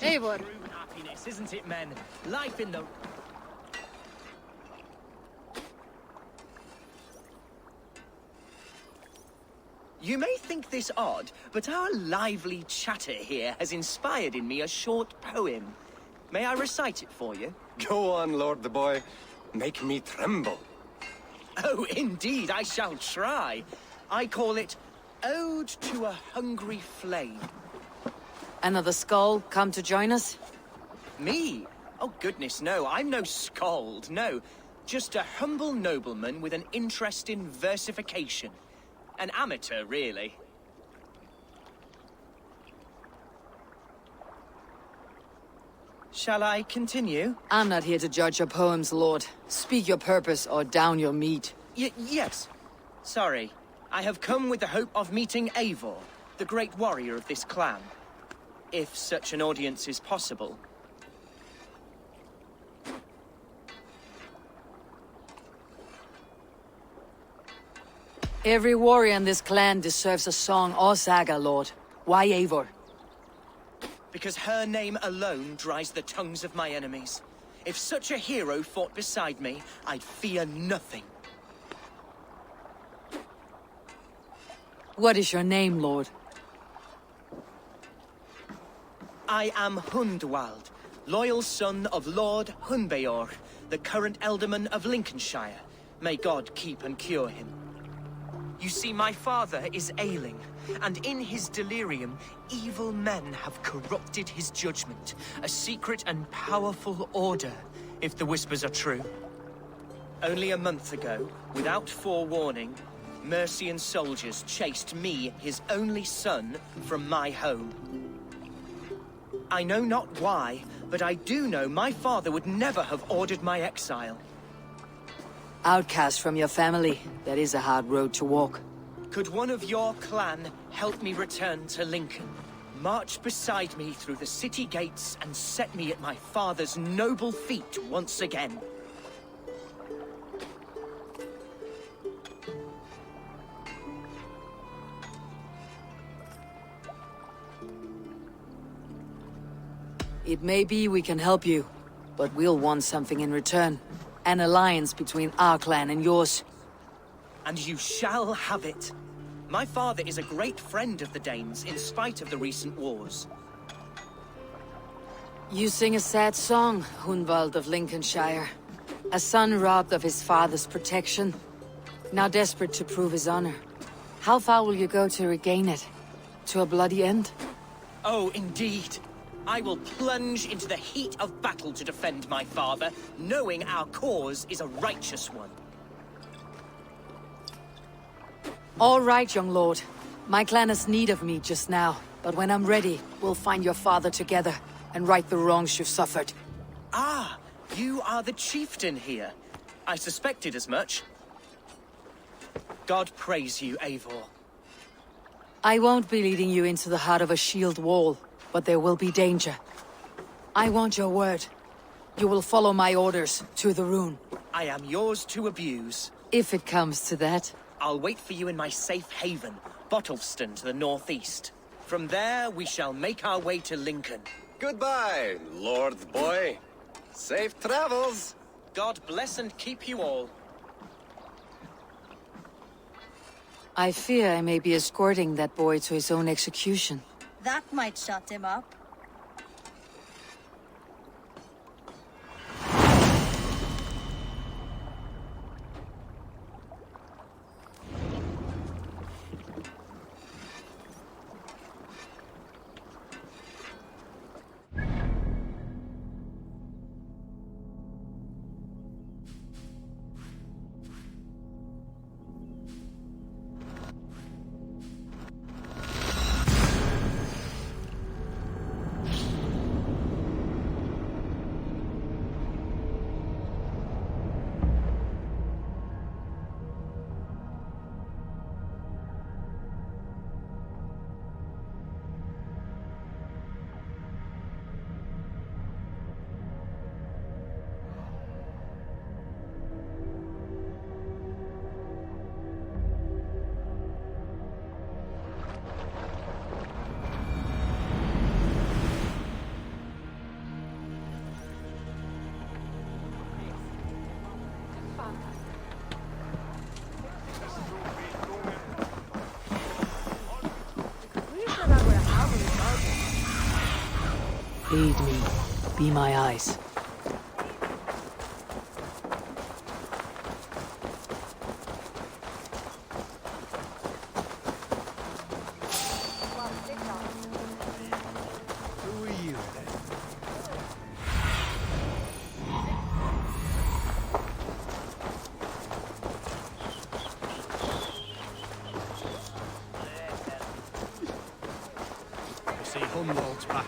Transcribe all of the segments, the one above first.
Eivor. True happiness, isn't it, men? Life in the... You may think this odd, but our lively chatter here has inspired in me a short poem. May I recite it for you? Go on, Lord the Boy. Make me tremble. Oh, indeed, I shall try. I call it Ode to a Hungry Flame. Another skull come to join us? Me? Oh, goodness, no. I'm no skald, no. Just a humble nobleman with an interest in versification. An amateur, really. Shall I continue? I'm not here to judge your poems, Lord. Speak your purpose or down your meat. Yes. Sorry. I have come with the hope of meeting Eivor, the great warrior of this clan. If such an audience is possible. Every warrior in this clan deserves a song or saga, Lord. Why Eivor? Because her name alone dries the tongues of my enemies. If such a hero fought beside me, I'd fear nothing. What is your name, Lord? I am Hundwald, loyal son of Lord Hunbeor, the current Elderman of Lincolnshire. May God keep and cure him. You see, my father is ailing, and in his delirium, evil men have corrupted his judgment. A secret and powerful order, if the whispers are true. Only a month ago, without forewarning, Mercian soldiers chased me, his only son, from my home. I know not why, but I do know my father would never have ordered my exile. Outcast from your family. That is a hard road to walk. Could one of your clan help me return to Lincoln? March beside me through the city gates and set me at my father's noble feet once again. It may be we can help you, but we'll want something in return. An alliance between our clan and yours. And you shall have it. My father is a great friend of the Danes, in spite of the recent wars. You sing a sad song, Hunwald of Lincolnshire. A son robbed of his father's protection. Now desperate to prove his honor. How far will you go to regain it? To a bloody end? Oh, indeed. I will plunge into the heat of battle to defend my father, knowing our cause is a righteous one. All right, young lord. My clan has need of me just now, but when I'm ready, we'll find your father together and right the wrongs you've suffered. Ah, you are the chieftain here. I suspected as much. God praise you, Eivor. I won't be leading you into the heart of a shield wall, but there will be danger. I want your word. You will follow my orders to the rune. I am yours to abuse. If it comes to that. I'll wait for you in my safe haven, Bottleston to the northeast. From there, we shall make our way to Lincoln. Goodbye, Lord Boy. Safe travels. God bless and keep you all. I fear I may be escorting that boy to his own execution. That might shut him up. Lead me. Be my eyes. Who are you then? I see Hunwald's back,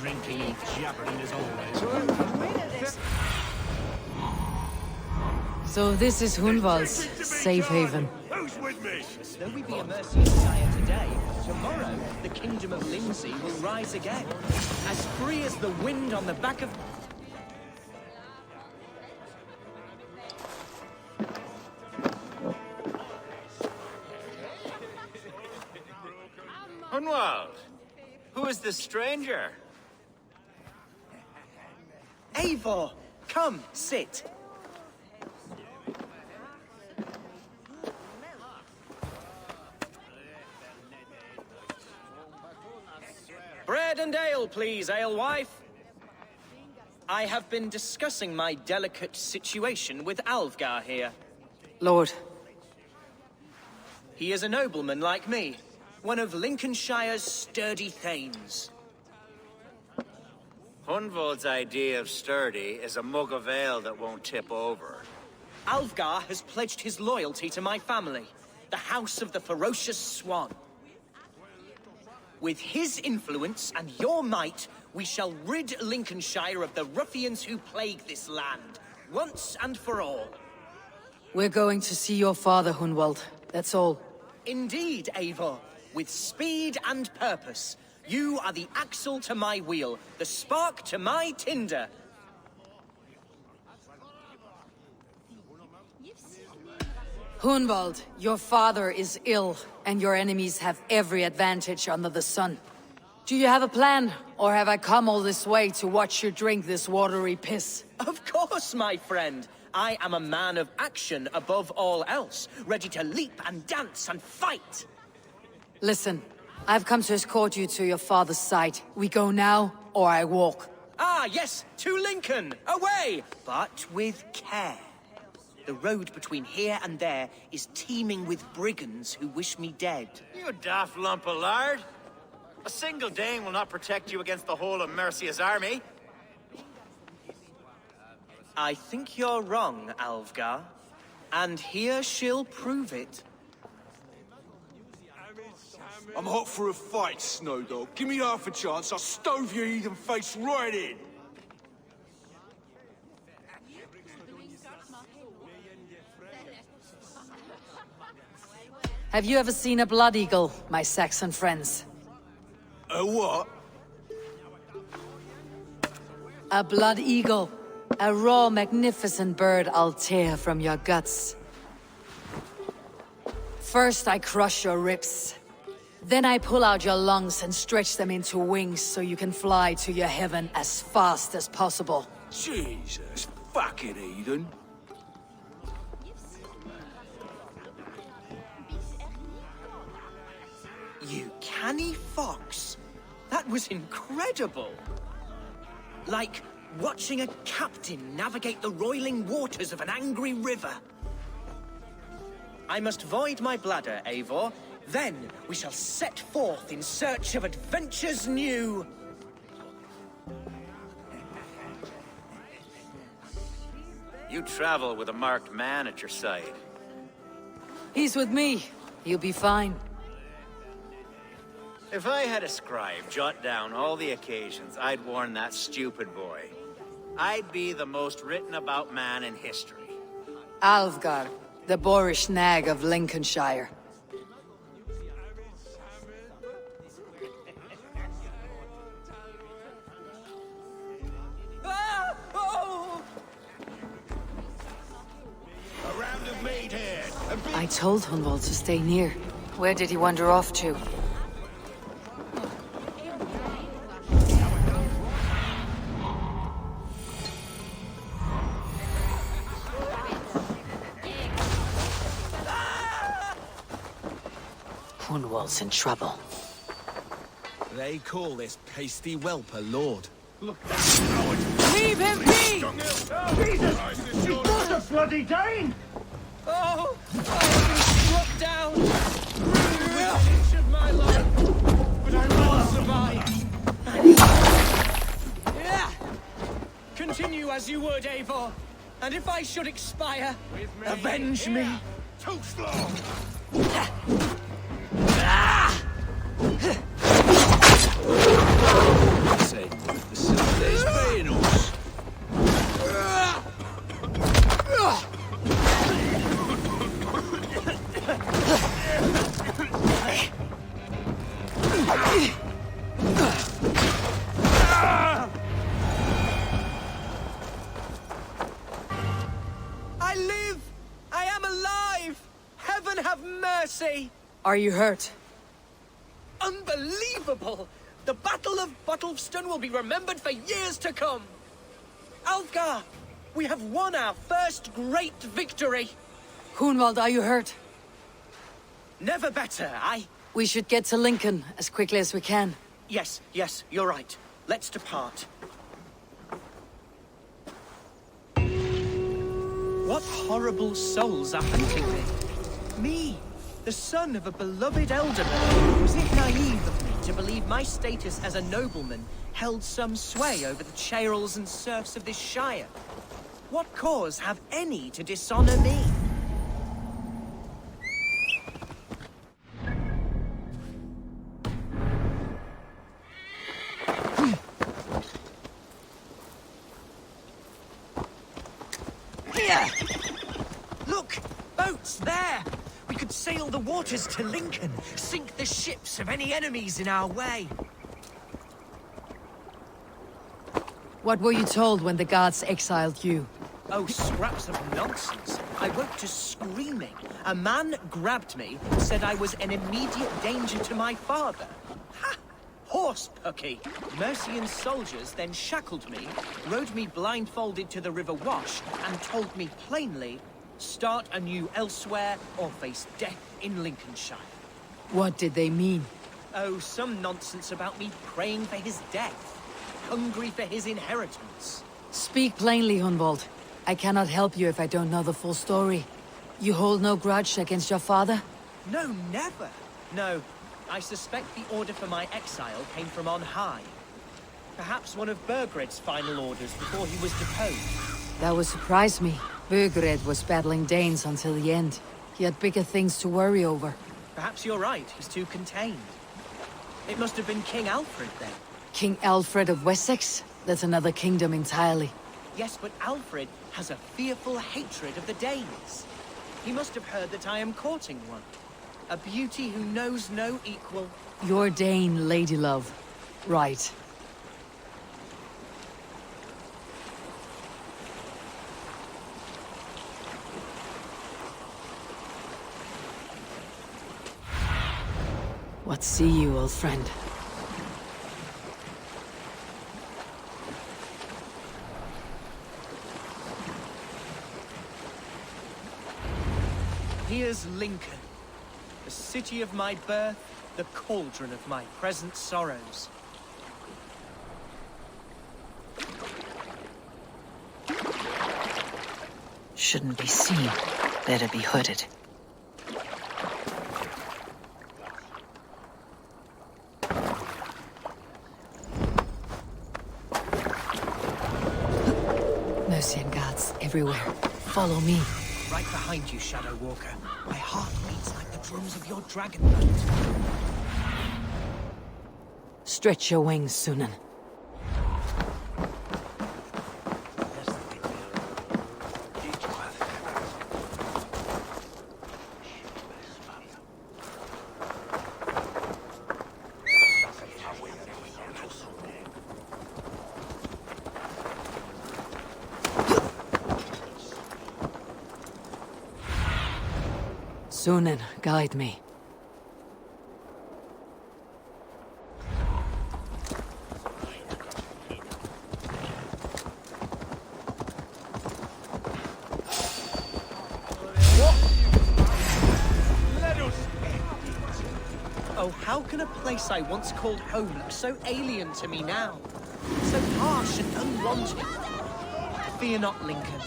drinking and jabbering as always. So this is Hunwald's safe haven. Who's with me? Though we be a mercenary shire today, tomorrow the kingdom of Lindsey will rise again. As free as the wind on the back of... Hunwald, who is this stranger? Eivor, come, sit. Bread and ale, please, alewife. I have been discussing my delicate situation with Alvgar here. Lord, He is a nobleman like me, one of Lincolnshire's sturdy thanes. Hunwald's idea of sturdy is a mug of ale that won't tip over. Alvgar has pledged his loyalty to my family, the House of the Ferocious Swan. With his influence and your might, we shall rid Lincolnshire of the ruffians who plague this land, once and for all. we're going to see your father, Hunwald. That's all. Indeed, Eivor, with speed and purpose. You are the axle to my wheel, the spark to my tinder. Hunwald, your father is ill, and your enemies have every advantage under the sun. Do you have a plan, or have I come all this way to watch you drink this watery piss? Of course, my friend. I am a man of action above all else, ready to leap and dance and fight. Listen, I've come to escort you to your father's side. We go now, or I walk. Ah, yes, to Lincoln, away, but with care. The road between here and there is teeming with brigands who wish me dead. You daft lump of lard! A single Dane will not protect you against the whole of Mercia's army. I think you're wrong, Alvgar. And here she'll prove it. I'm hot for a fight, Snowdog. Give me half a chance, I'll stove your heathen face right in. Have you ever seen a blood eagle, my Saxon friends? A what? A blood eagle. A raw, magnificent bird I'll tear from your guts. First I crush your ribs. Then I pull out your lungs and stretch them into wings so you can fly to your heaven as fast as possible. Jesus fucking heathen. You canny fox. That was incredible. Like watching a captain navigate the roiling waters of an angry river. I must void my bladder, Eivor. Then we shall set forth in search of adventures new. You travel with a marked man at your side. He's with me. He'll be fine. If I had a scribe jot down all the occasions I'd warn that stupid boy, I'd be the most written about man in history. Alvgar, the boorish nag of Lincolnshire. Ah! Oh! A round of mead here. A big I told Hunwald to stay near. Where did he wander off to? Hunwald's in trouble. They call this pasty whelp a lord. Leave him be! Bloody Dane! Oh, I have been struck down. Ruined with an inch of my life. But I will survive. Yeah. Continue as you would, Eivor. And if I should expire, avenge me. Too slow! Say, the Sunday's paying us. I live! I am alive! Heaven have mercy! Are you hurt? Unbelievable! The Battle of Bottlefston will be remembered for years to come! Alfgar, we have won our first great victory! Hunwald, are you hurt? Never better, We should get to Lincoln as quickly as we can. Yes, you're right. Let's depart. What horrible souls are hunting me? Me, the son of a beloved elderman. Was it naive of me to believe my status as a nobleman held some sway over the churls and serfs of this shire? What cause have any to dishonor me? Look! Boats there! We could sail the waters to Lincoln, sink the ships of any enemies in our way. What were you told when the gods exiled you? Oh, scraps of nonsense. I woke to screaming. A man grabbed me, said I was an immediate danger to my father. Ha! Horse pucky. Mercian soldiers then shackled me, rode me blindfolded to the River Wash, and told me plainly, start anew elsewhere or face death in Lincolnshire. What did they mean? Oh, some nonsense about me praying for his death, hungry for his inheritance. Speak plainly, Hunwald. I cannot help you if I don't know the full story. You hold no grudge against your father? No, never. No, I suspect the order for my exile came from on high. Perhaps one of Burgred's final orders before he was deposed. That would surprise me. Burgred was battling Danes until the end. He had bigger things to worry over. Perhaps you're right, he's too contained. It must have been King Alfred then. King Alfred of Wessex? That's another kingdom entirely. Yes, but Alfred has a fearful hatred of the Danes. He must have heard that I am courting one. A beauty who knows no equal. Your Dane, lady love. Right. What see you, old friend? Here's Lincoln, the city of my birth, the cauldron of my present sorrows. Shouldn't be seen. Better be hooded. Mercian guards everywhere. Follow me. Right behind you, Shadow Walker. My heart beats like the drums of your dragon boat. Stretch your wings, Sunan. Sunan, guide me. Oh, how can a place I once called home look so alien to me now? So harsh and unwanted. Fear not, Lincoln.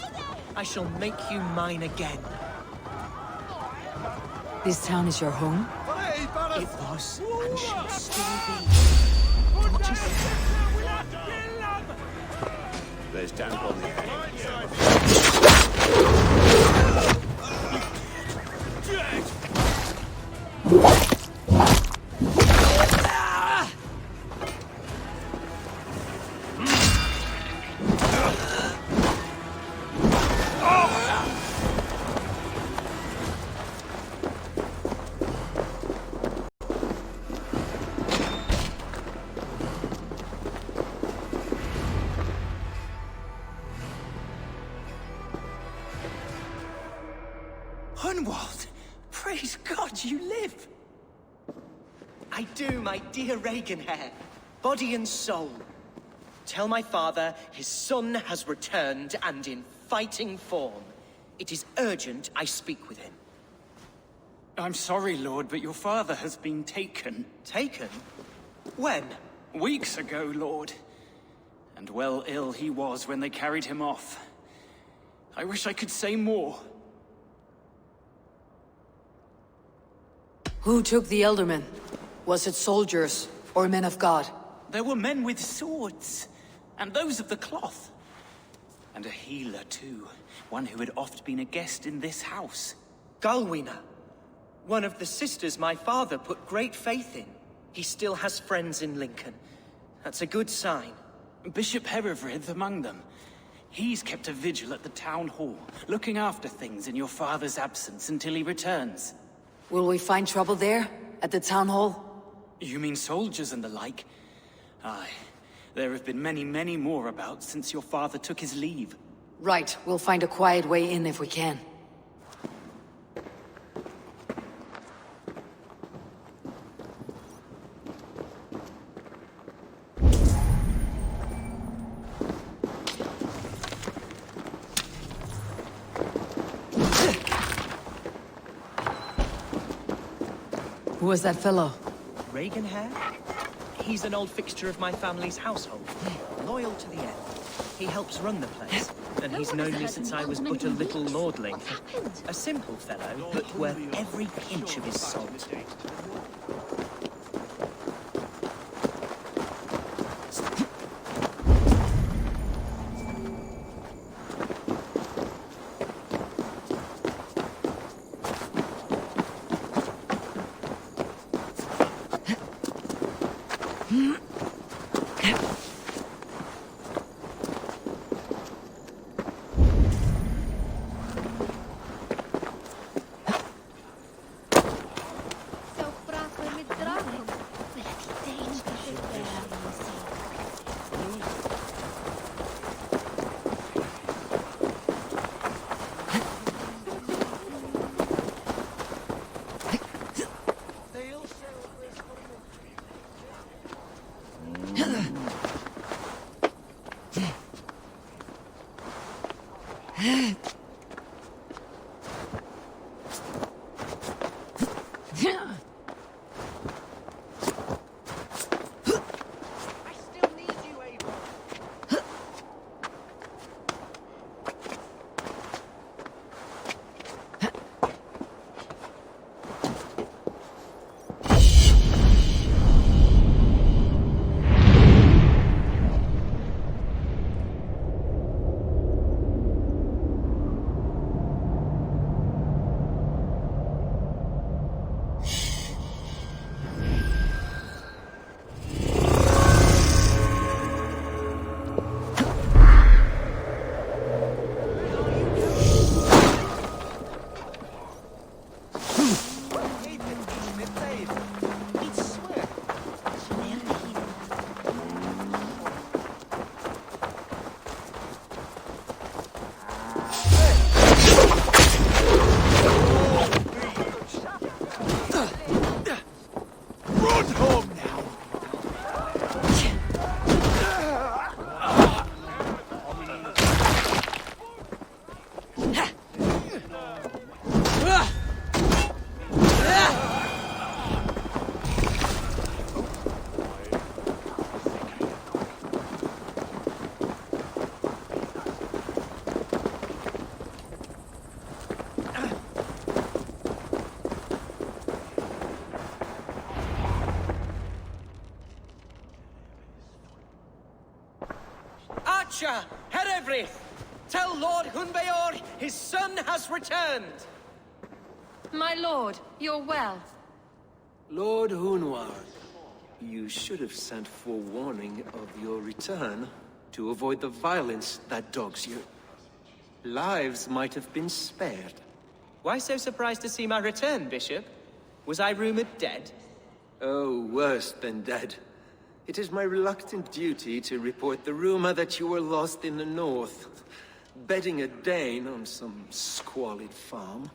I shall make you mine again. This town is your home? It was, and shall still be. Don't you see? There's damp on the air. Hunwald! Praise God you live! I do, my dear Reaganhair. Body and soul. Tell my father his son has returned and in fighting form. It is urgent I speak with him. I'm sorry, Lord, but your father has been taken. Taken? When? Weeks ago, Lord. And well ill he was when they carried him off. I wish I could say more. Who took the Elderman? Was it soldiers or men of God? There were men with swords, and those of the cloth. And a healer, too. One who had oft been a guest in this house. Galwina. One of the sisters my father put great faith in. He still has friends in Lincoln. That's a good sign. Bishop Herefrith among them. He's kept a vigil at the town hall, looking after things in your father's absence until he returns. Will we find trouble there? At the town hall? You mean soldiers and the like? Aye. There have been many, many more about since your father took his leave. Right. We'll find a quiet way in if we can. Who was that fellow? Reaganhair? He's an old fixture of my family's household. Loyal to the end. He helps run the place. And he's known me since I was but a little lordling. A simple fellow, but worth every inch of his salt. Everett! Tell Lord Hunbeor his son has returned! My lord, you're well. Lord Hunward, you should have sent forewarning of your return to avoid the violence that dogs you. Lives might have been spared. Why so surprised to see my return, Bishop? Was I rumored dead? Oh, worse than dead. It is my reluctant duty to report the rumor that you were lost in the north, bedding a Dane on some squalid farm.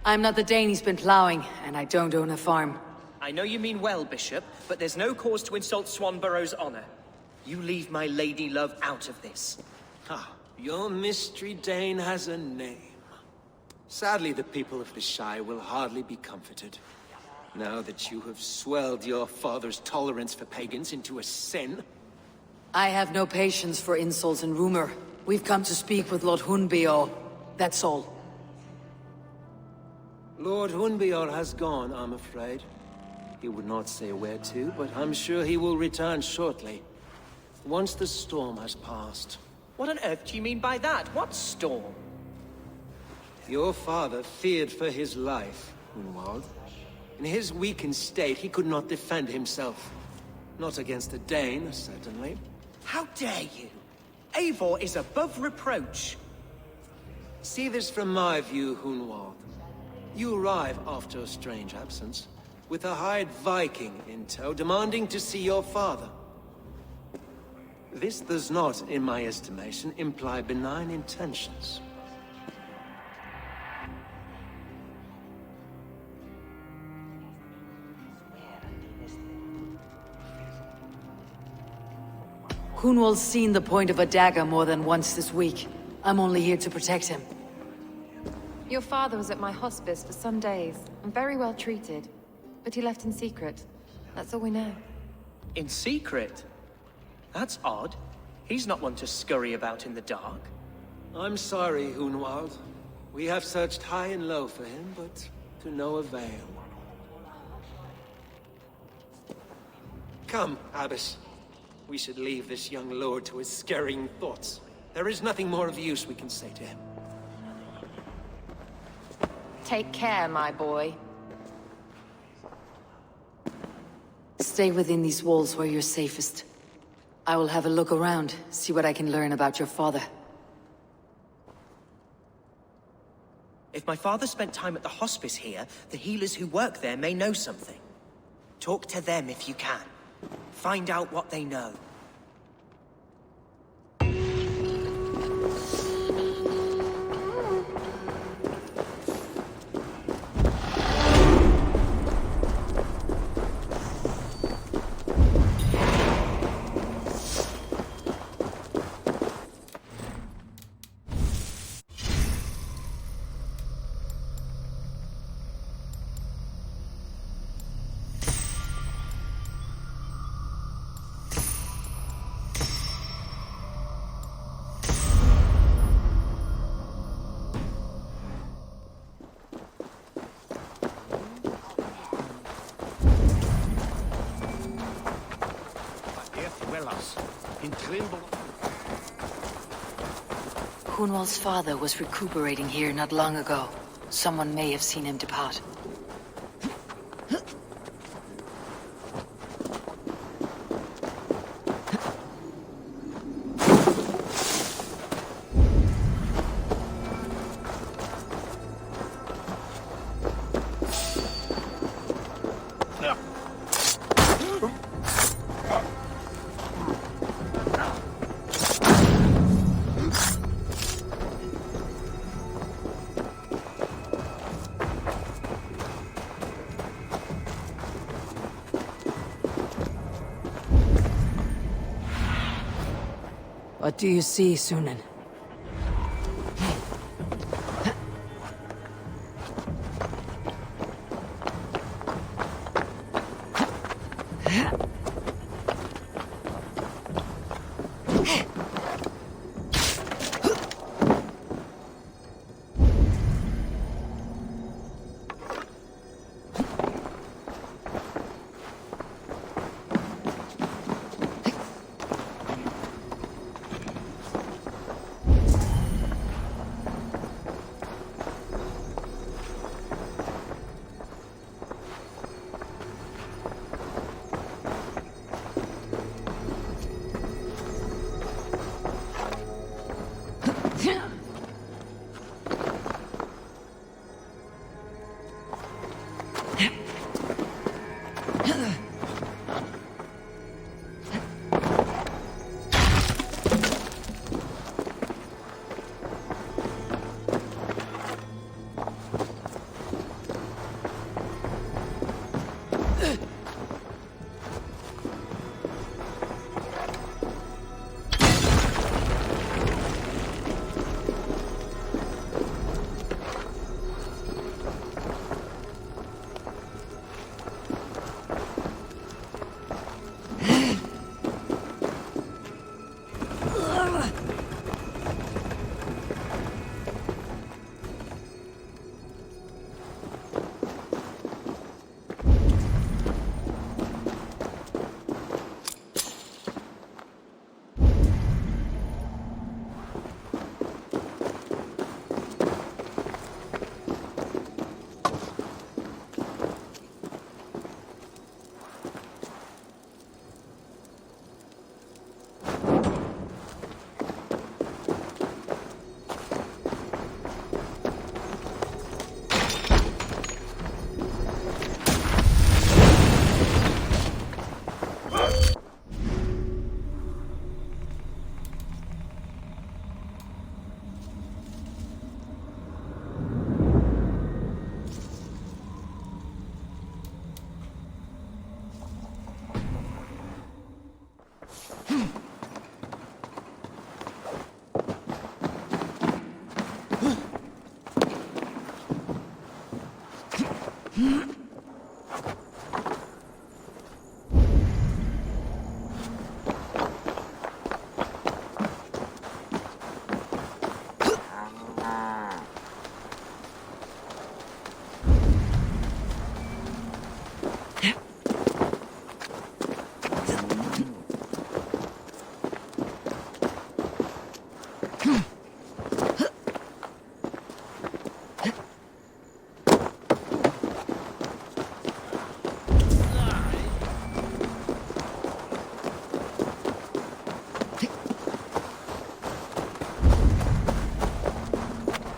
I'm not the Dane he's been plowing, and I don't own a farm. I know you mean well, Bishop, but there's no cause to insult Swanborough's honor. You leave my lady love out of this. Ah, your mystery Dane has a name. Sadly, the people of the Shire will hardly be comforted. Now that you have swelled your father's tolerance for pagans into a sin. I have no patience for insults and rumor. We've come to speak with Lord Hunbeor. That's all. Lord Hunbeor has gone, I'm afraid. He would not say where to, but I'm sure he will return shortly. Once the storm has passed. What on earth do you mean by that? What storm? Your father feared for his life, Hunwald. In his weakened state, he could not defend himself. Not against a Dane, certainly. How dare you? Eivor is above reproach. See this from my view, Hunwald. You arrive after a strange absence, with a hired Viking in tow, demanding to see your father. This does not, in my estimation, imply benign intentions. Hunwald's seen the point of a dagger more than once this week. I'm only here to protect him. Your father was at my hospice for some days, and very well treated. But he left in secret. That's all we know. In secret? That's odd. He's not one to scurry about in the dark. I'm sorry, Hunwald. We have searched high and low for him, but to no avail. Come, Abbess. We should leave this young lord to his scurrying thoughts. There is nothing more of use we can say to him. Take care, my boy. Stay within these walls where you're safest. I will have a look around, see what I can learn about your father. If my father spent time at the hospice here, the healers who work there may know something. Talk to them if you can. Find out what they know. Hunwald's father was recuperating here not long ago. Someone may have seen him depart. What do you see, Sunan?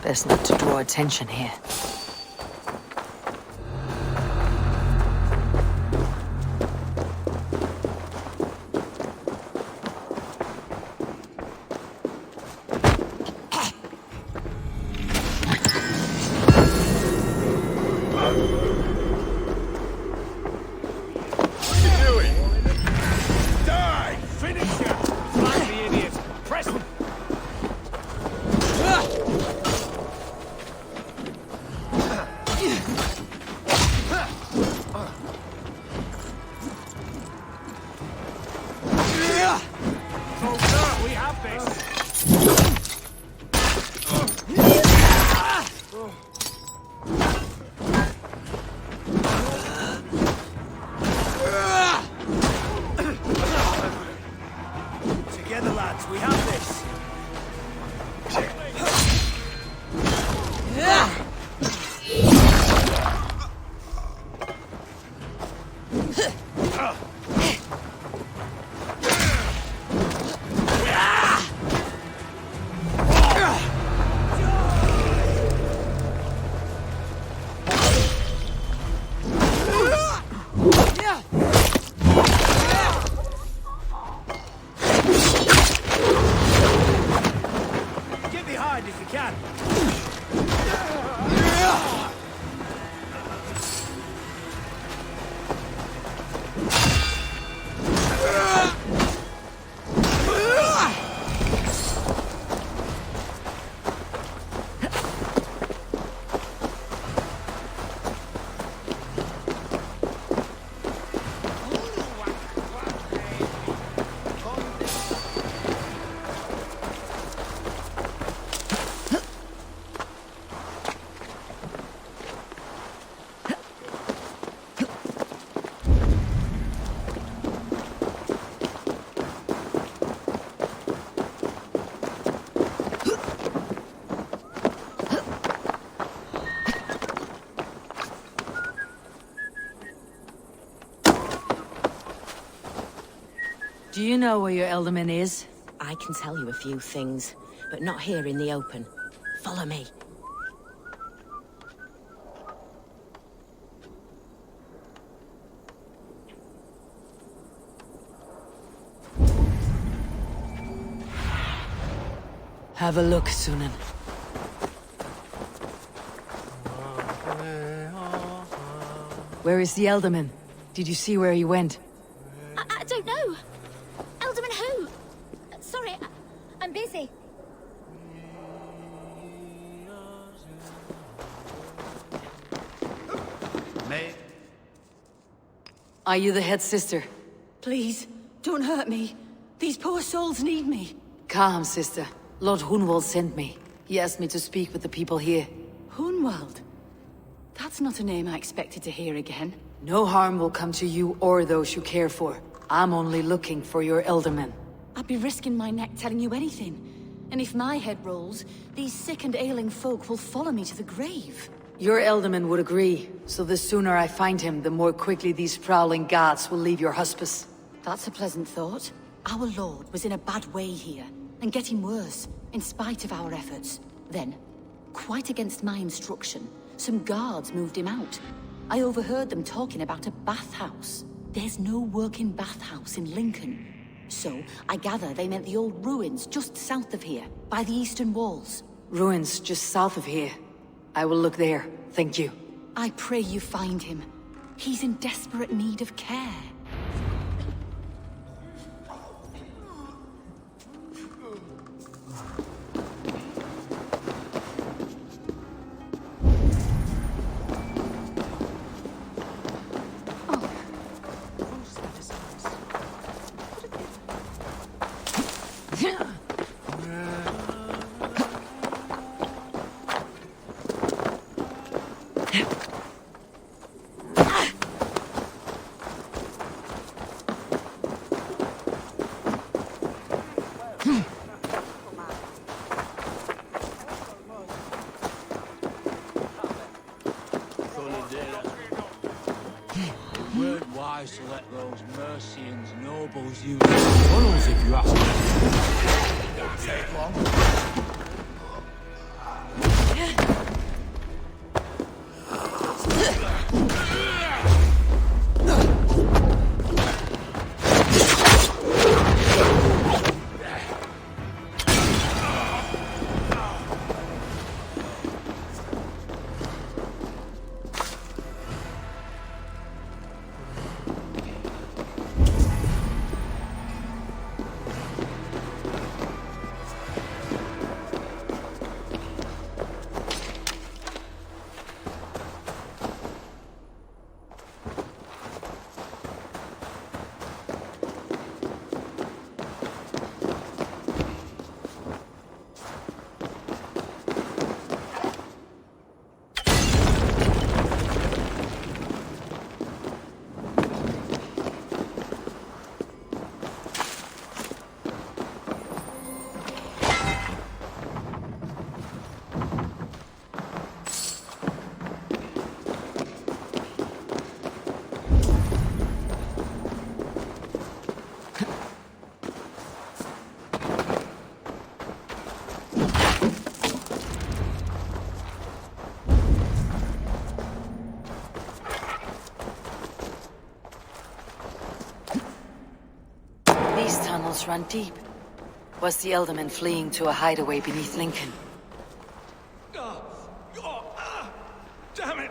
Best not to draw attention here. Do you know where your Elderman is? I can tell you a few things, but not here in the open. Follow me. Have a look, Sunan. Where is the Elderman? Did you see where he went? I don't know. Elderman who? Sorry, I'm busy. Mate. Are you the head sister? Please, don't hurt me. These poor souls need me. Calm, sister. Lord Hunwald sent me. He asked me to speak with the people here. Hunwald? That's not a name I expected to hear again. No harm will come to you or those you care for. I'm only looking for your Elderman. I'd be risking my neck telling you anything. And if my head rolls, these sick and ailing folk will follow me to the grave. Your Elderman would agree, so the sooner I find him, the more quickly these prowling gods will leave your hospice. That's a pleasant thought. Our lord was in a bad way here, and getting worse, in spite of our efforts. Then, quite against my instruction, some guards moved him out. I overheard them talking about a bathhouse. There's no working bathhouse in Lincoln. So, I gather they meant the old ruins just south of here, by the eastern walls. Ruins just south of here. I will look there, thank you. I pray you find him. He's in desperate need of care. To let those Mercians nobles use tunnels, if you ask me. Don't take long. These tunnels run deep. Was the Elderman fleeing to a hideaway beneath Lincoln? Damn it!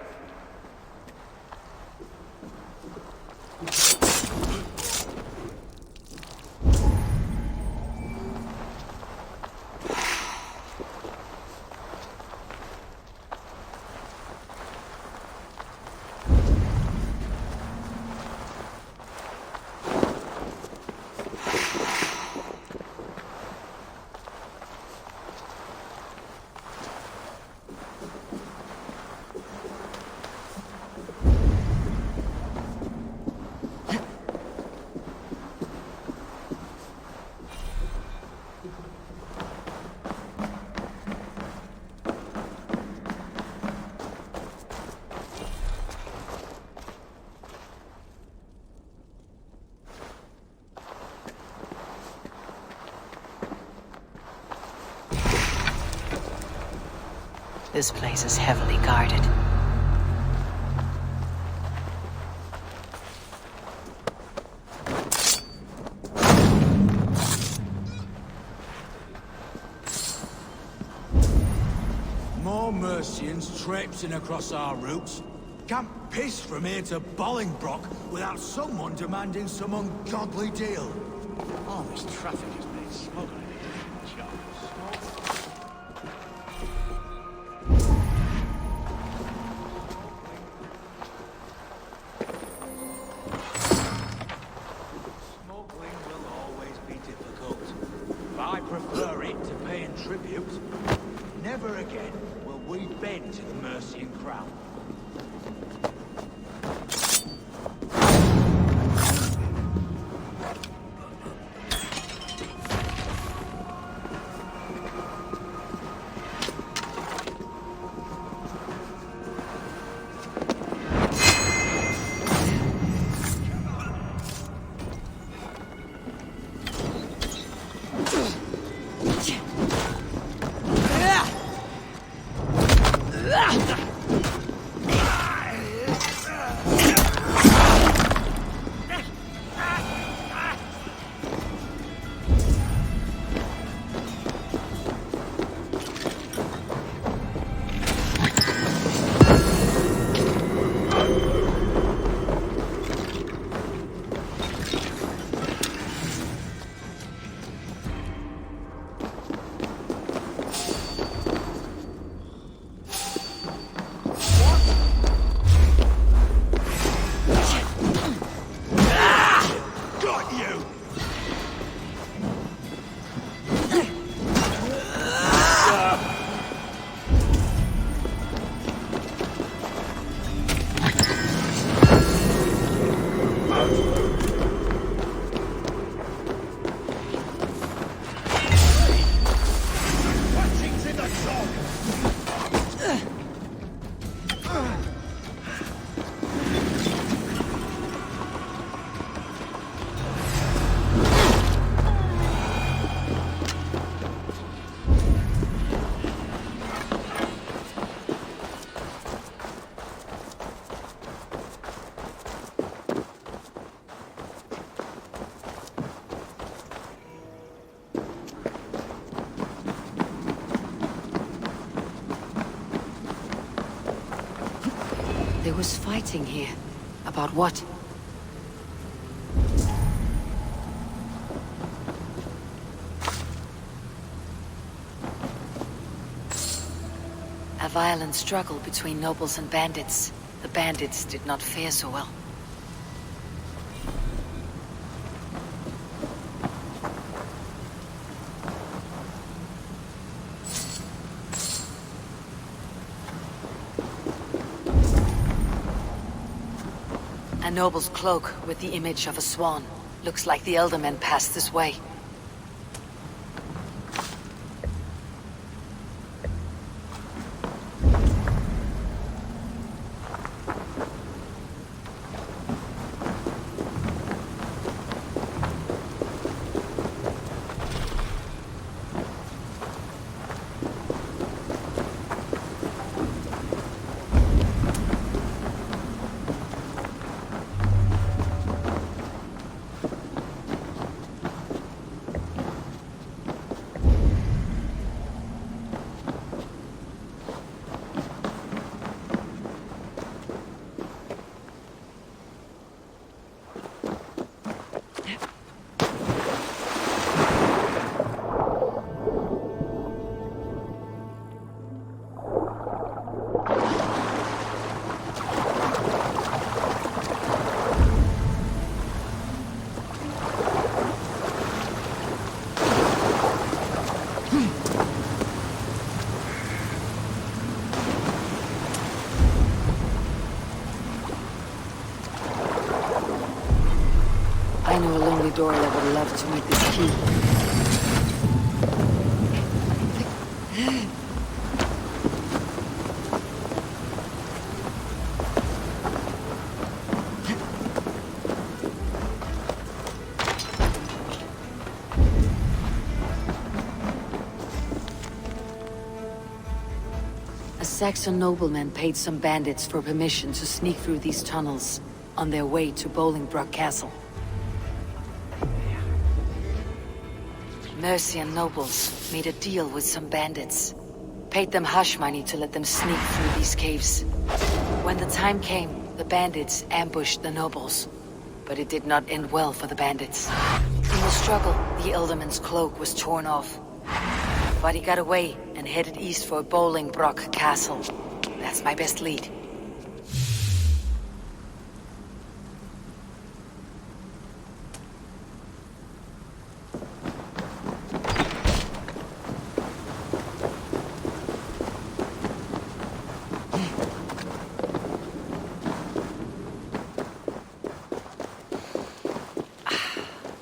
This place is heavily guarded. Mercians traipsing across our routes. Can't piss from here to Bolingbroke without someone demanding some ungodly deal. All this traffic is made smuggling into the jobs. Smuggling will always be difficult, but I prefer it to paying tribute. Never again will we bend to the Mercian crown. There was fighting here. About what? A violent struggle between nobles and bandits. The bandits did not fare so well. A noble's cloak with the image of a swan. Looks like the Eldermen passed this way. I know a lonely door that would love to meet this key. A Saxon nobleman paid some bandits for permission to sneak through these tunnels on their way to Bolingbroke Castle. Mercian nobles made a deal with some bandits. paid them hush money to let them sneak through these caves. When the time came, the bandits ambushed the nobles. But it did not end well for the bandits. In the struggle, the Elderman's cloak was torn off. But he got away and headed east for Bolingbroke Castle. That's my best lead.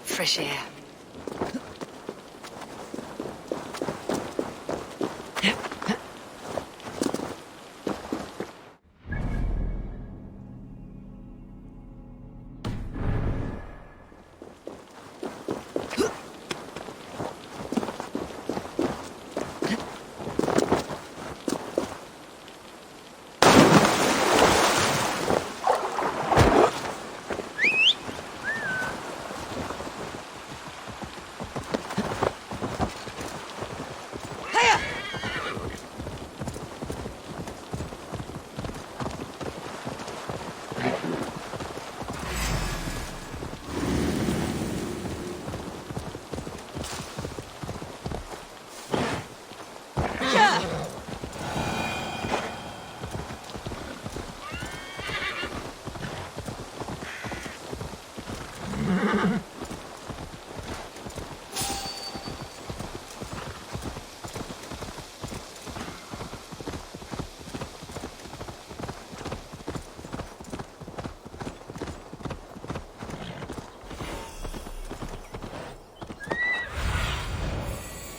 Fresh air.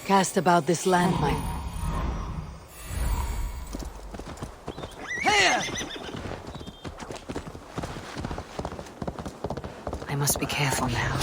Cast about this landmine. I must be careful now.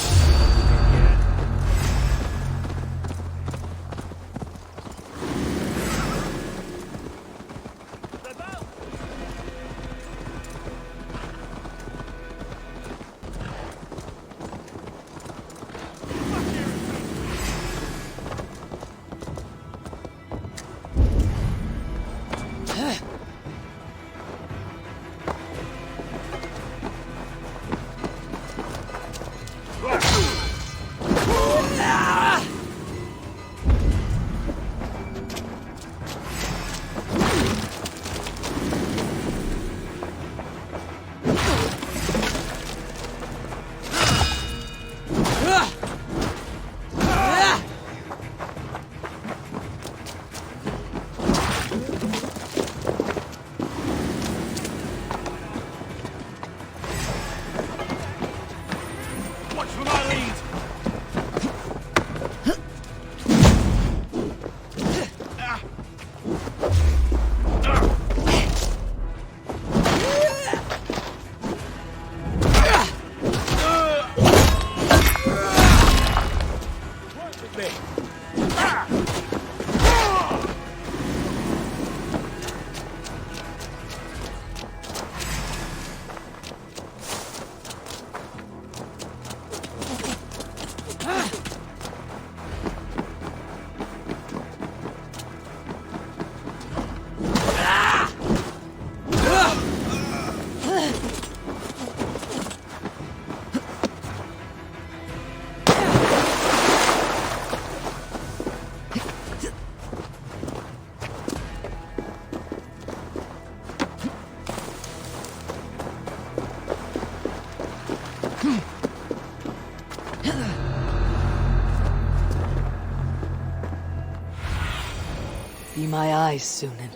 Be my eyes, Sunan.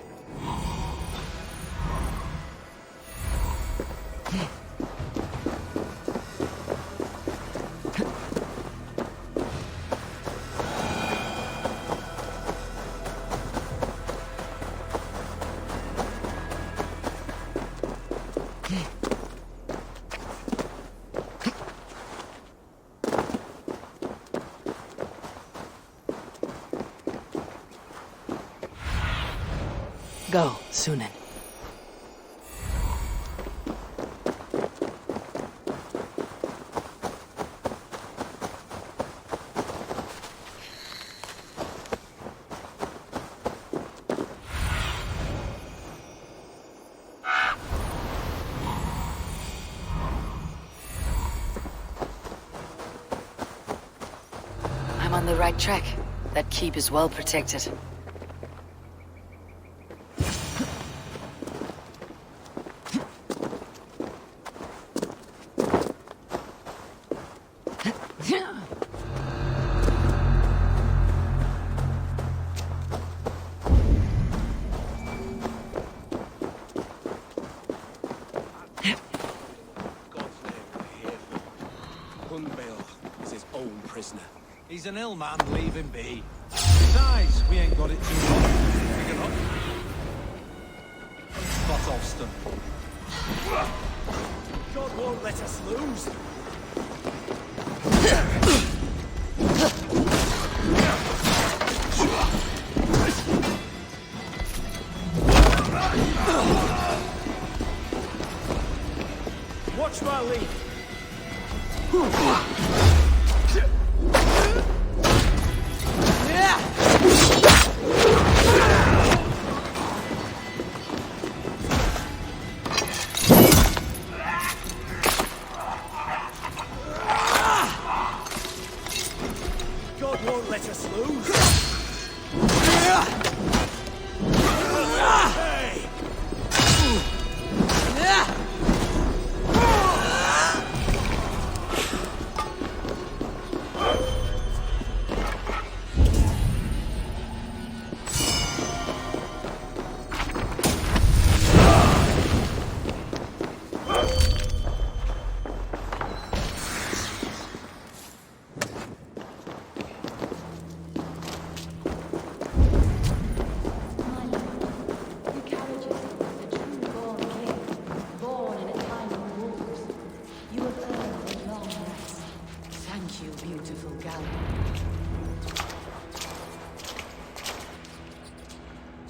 Go, Sunan. on the right track. That keep is well protected. He's an ill man, leave him be. Besides, we ain't got it too long. Pick it up. Botolston. God won't let us lose. Watch my lead. God won't let us lose.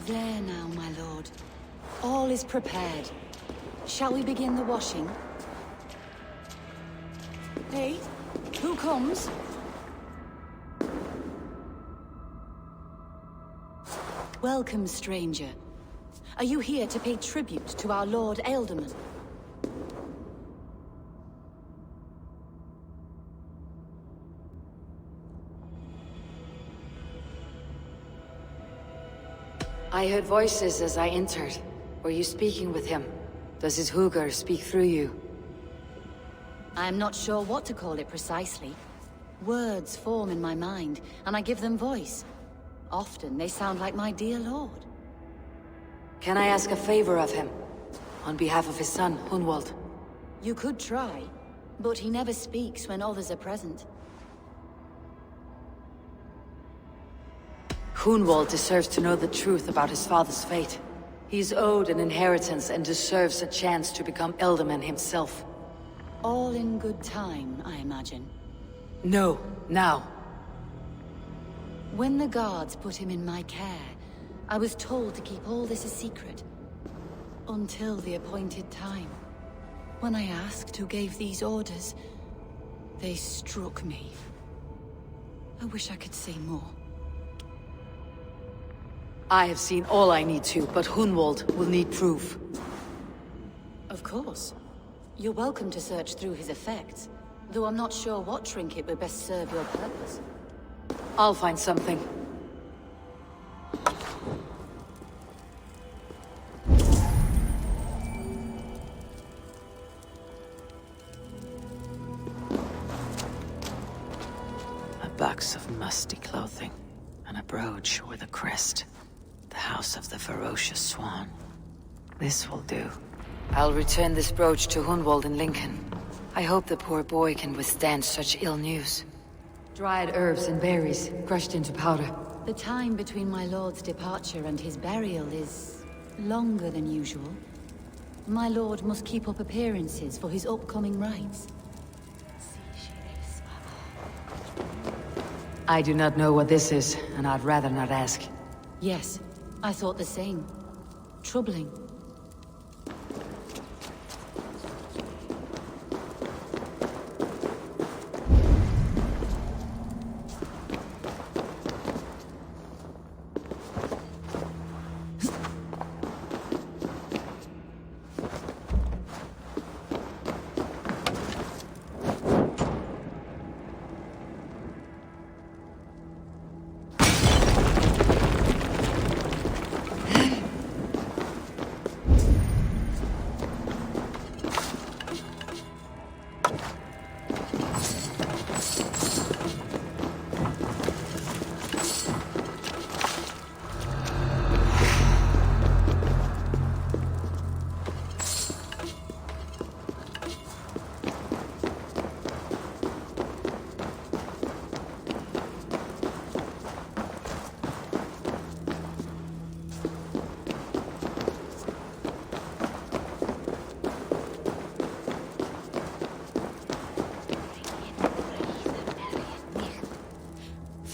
There now, my lord. All is prepared. Shall we begin the washing? Hey, who comes? Welcome, stranger. Are you here to pay tribute to our Lord Ealdorman? I heard voices as I entered. Were you speaking with him? Does his Hugr speak through you? I am not sure what to call it precisely. Words form in my mind, and I give them voice. Often they sound like my dear lord. Can I ask a favor of him? On behalf of his son, Hunwald? You could try, but he never speaks when others are present. Hunwald deserves to know the truth about his father's fate. He's owed an inheritance and deserves a chance to become Ealdorman himself. All in good time, I imagine. No, now. When the guards put him in my care, I was told to keep all this a secret. Until the appointed time. When I asked who gave these orders, they struck me. I wish I could say more. I have seen all I need to, but Hunwald will need proof. Of course. You're welcome to search through his effects, though I'm not sure what trinket would best serve your purpose. I'll find something. A box of musty clothing, and a brooch with a crest. The House of the Ferocious Swan. This will do. I'll return this brooch to Hunwald in Lincoln. I hope the poor boy can withstand such ill news. Dried herbs and berries, crushed into powder. The time between my lord's departure and his burial is longer than usual. My lord must keep up appearances for his upcoming rites. I do not know what this is, and I'd rather not ask. Yes, I thought the same. Troubling.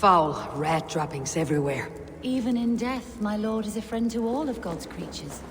Foul rat droppings everywhere. Even in death, my lord is a friend to all of God's creatures.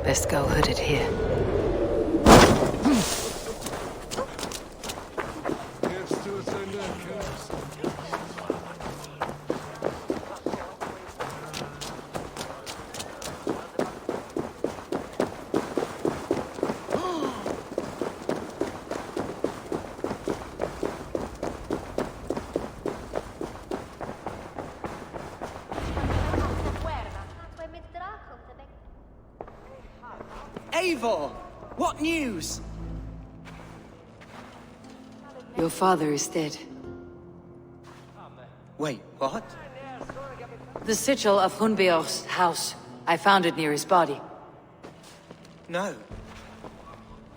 Best go hooded here. Eivor! What news? Your father is dead. Wait, what? The sigil of Hunbeor's house. I found it near his body. No.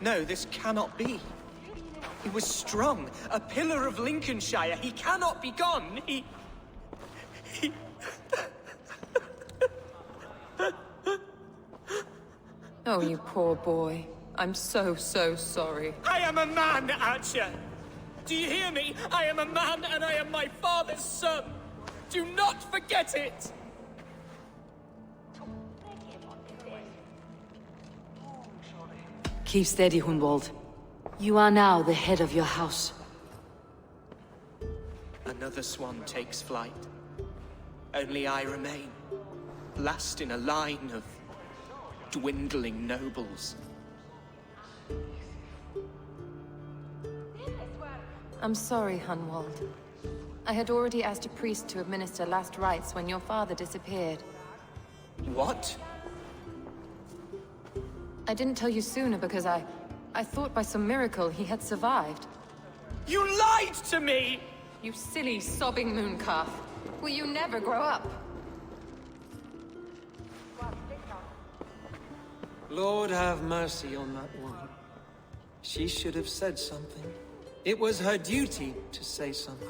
No, this cannot be. He was strong, a pillar of Lincolnshire. He cannot be gone. He... Oh, you poor boy. I'm so sorry. I am a man, Archer! Do you hear me? I am a man and I am my father's son! Do not forget it! Keep steady, Hunwald. You are now the head of your house. Another swan takes flight. Only I remain, last in a line of dwindling nobles. I'm sorry, Hunwald. I had already asked a priest to administer last rites when your father disappeared. What? I didn't tell you sooner because I thought by some miracle he had survived. You lied to me! You silly, sobbing mooncalf. Will you never grow up? Lord have mercy on that woman. She should have said something. It was her duty to say something.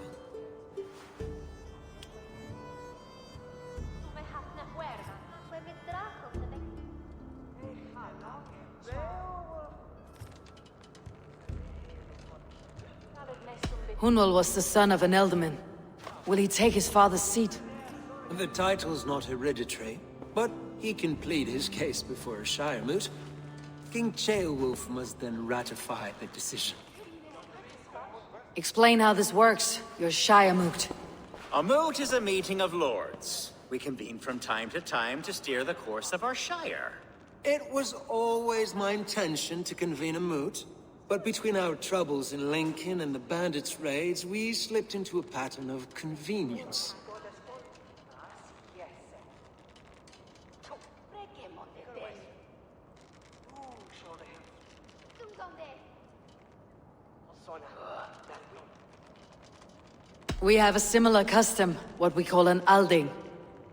Hunwald was the son of an ealdorman. Will he take his father's seat? The title's not hereditary, but he can plead his case before a Shire moot. King Ceolwulf must then ratify the decision. Explain how this works, your Shire moot. A moot is a meeting of lords. We convene from time to steer the course of our Shire. It was always my intention to convene a moot, but between our troubles in Lincoln and the bandits' raids, we slipped into a pattern of convenience. We have a similar custom, what we call an alding,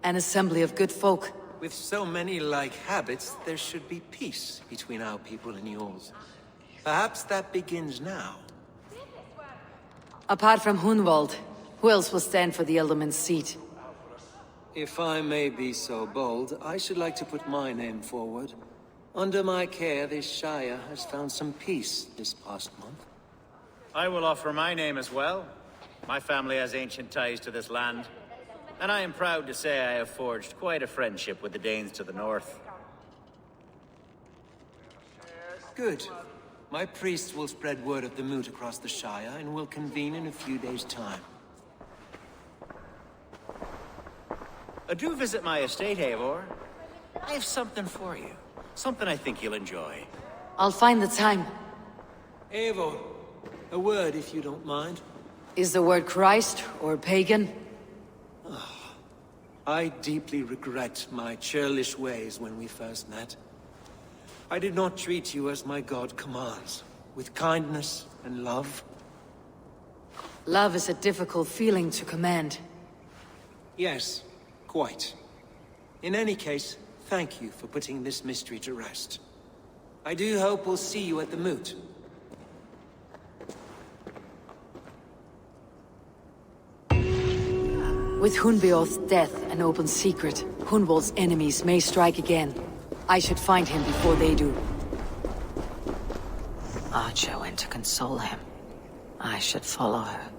an assembly of good folk. With so many like habits, there should be peace between our people and yours. Perhaps that begins now. Apart from Hunwald, who else will stand for the ealdorman's seat? If I may be so bold, I should like to put my name forward. Under my care, this Shire has found some peace this past month. I will offer my name as well. My family has ancient ties to this land, and I am proud to say I have forged quite a friendship with the Danes to the north. Good. My priests will spread word of the moot across the Shire, and will convene in a few days' time. Do visit my estate, Eivor. I have something for you. Something I think you'll enjoy. I'll find the time. Eivor, a word if you don't mind. Is the word Christ or pagan? I deeply regret my churlish ways when we first met. I did not treat you as my god commands, with kindness and love. Love is a difficult feeling to command. Yes, quite. In any case, thank you for putting this mystery to rest. I do hope we'll see you at the moot. With Hunbeorth's death an open secret, Hunwald's enemies may strike again. I should find him before they do. Archer went to console him. I should follow her.